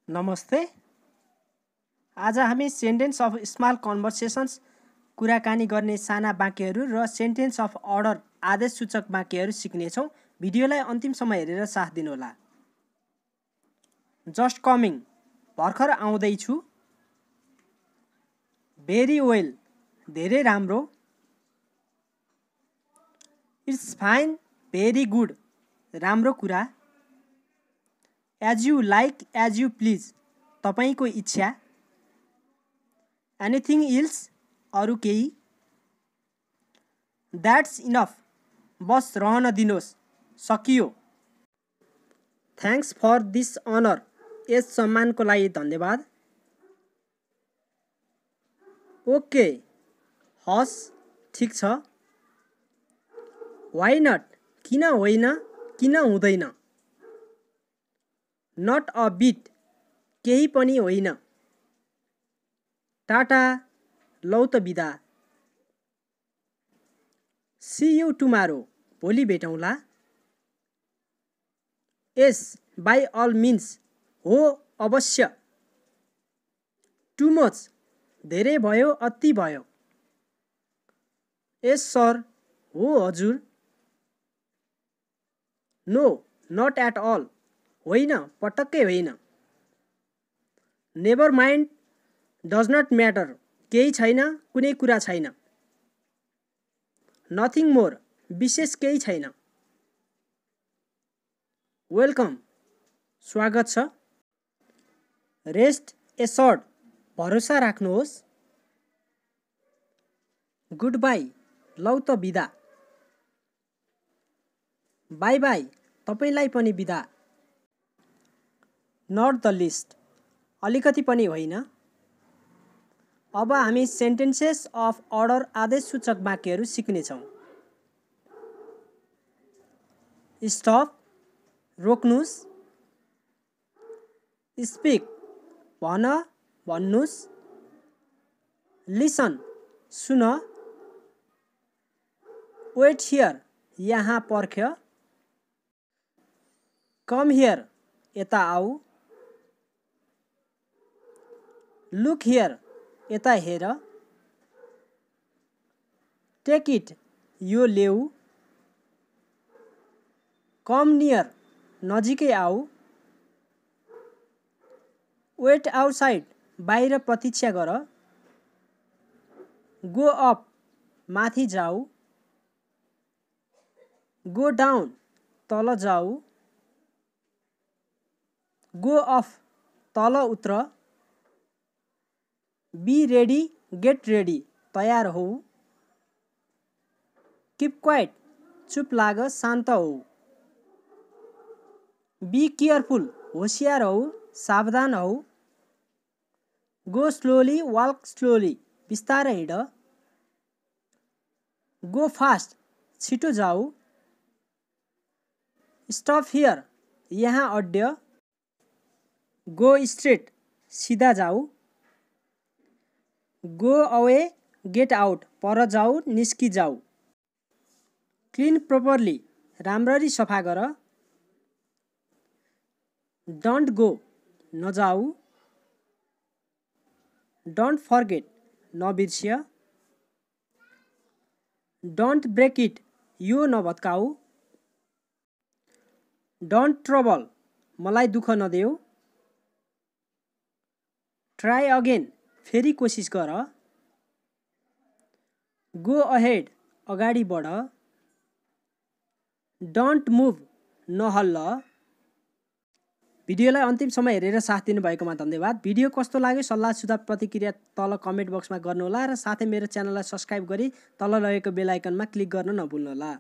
नमस्ते। आज हामी सेन्टेन्स अफ स्मल कन्भर्सेसन्स कुराकानी गर्ने साना वाक्यहरू र सेन्टेन्स अफ अर्डर आदेश सूचक वाक्यहरू सिक्नेछौँ। भिडियोलाई अन्तिमसम्म हेरेर साथ दिनुहोला। जस्ट कमिङ, भर्खर आउँदैछु। भेरी वेल, धेरै राम्रो। इट्स फाइन, भेरी गुड, राम्रो कुरा। As you like, as you please, तपाईको इच्छा। एनिथिङ इल्स, अरू केही। द्याट्स इनफ, बस रहन दिनुहोस्, सकियो। थ्याङ्क्स फर दिस अनर, यस सम्मानको लागि धन्यवाद। ओके, हस्, ठिक छ। वाइ नट, किन होइन, किन हुँदैन। नट अ बिट, केही पनि होइन। टाटा, लौ त बिदा। सी यु टुमारो, भोलि भेटौँला। एस, बाई अल मिन्स, हो, अवश्य। टु मच, धेरै भयो, अति भयो। एस सर, हो हजुर। नो, नट एट अल, होइन, पटक्कै होइन। Never mind, does not matter, केही छैन, कुनै कुरा छैन। नथिङ मोर, विशेष केही छैन। वेलकम, स्वागत छ। रेस्ट एसर्ड, भरोसा राख्नुहोस्। गुड बाई, लौ त बिदा। बाई बाई, तपाईँलाई पनि बिदा। नट द लिस्ट, अलिकति पनि होइन। अब हामी सेन्टेन्सेस अफ अर्डर आदेश सूचक वाक्यहरू सिक्नेछौँ। स्टप, रोक्नुस्। स्पिक, भन, भन्नुस्। लिसन, सुन। वेट हियर, यहाँ पर्ख। कम हियर, यता आऊ। लुक हियर, यता हेर। टेक इट, यो लेऊ। कम नियर, नजिकै आऊ। वेट आउटसाइड, बाहिर प्रतीक्षा गर। गो अप, माथि जाऊ। गो डाउन, तल जाऊ। गो अफ, तल उत्र। बी रेडी, गेट रेडी, तयार हौ। किप क्वाइट, चुप लाग, शान्त हौ। बी केयरफुल, होसियार हौ, सावधान हौ। गो स्लोली, वाल्क स्लोली, बिस्तारै हिँड। गो फास्ट, छिटो जाऊ। स्टप हियर, यहाँ अड्य। गो स्ट्रेट, सिधा जाऊ। गो अवे, गेट आउट, पर जाऊ, निस्कि जाऊ। क्लिन प्रोपरली, राम्ररी सफा गर। डोन्ट गो, नजाऊ। डोन्ट फर्गेट, नबिर्सिय। डोन्ट ब्रेक इट, यो नभत्काऊ। डोन्ट ट्रबल, मलाई दुःख नदेऊ। ट्राई अगेन, फेरि कोसिस गर। गो अहेड, अगाडि बढ। डोन्ट मुभ, नहल्ल। भिडियोलाई अन्तिमसम्म हेरेर साथ दिनुभएकोमा धन्यवाद। भिडियो कस्तो लाग्यो, सल्लाह सुझाव प्रतिक्रिया तल कमेन्ट बक्समा गर्नुहोला र साथै मेरो च्यानललाई सब्स्क्राइब गरी तल रहेको बेल आइकनमा क्लिक गर्न नभुल्नुहोला।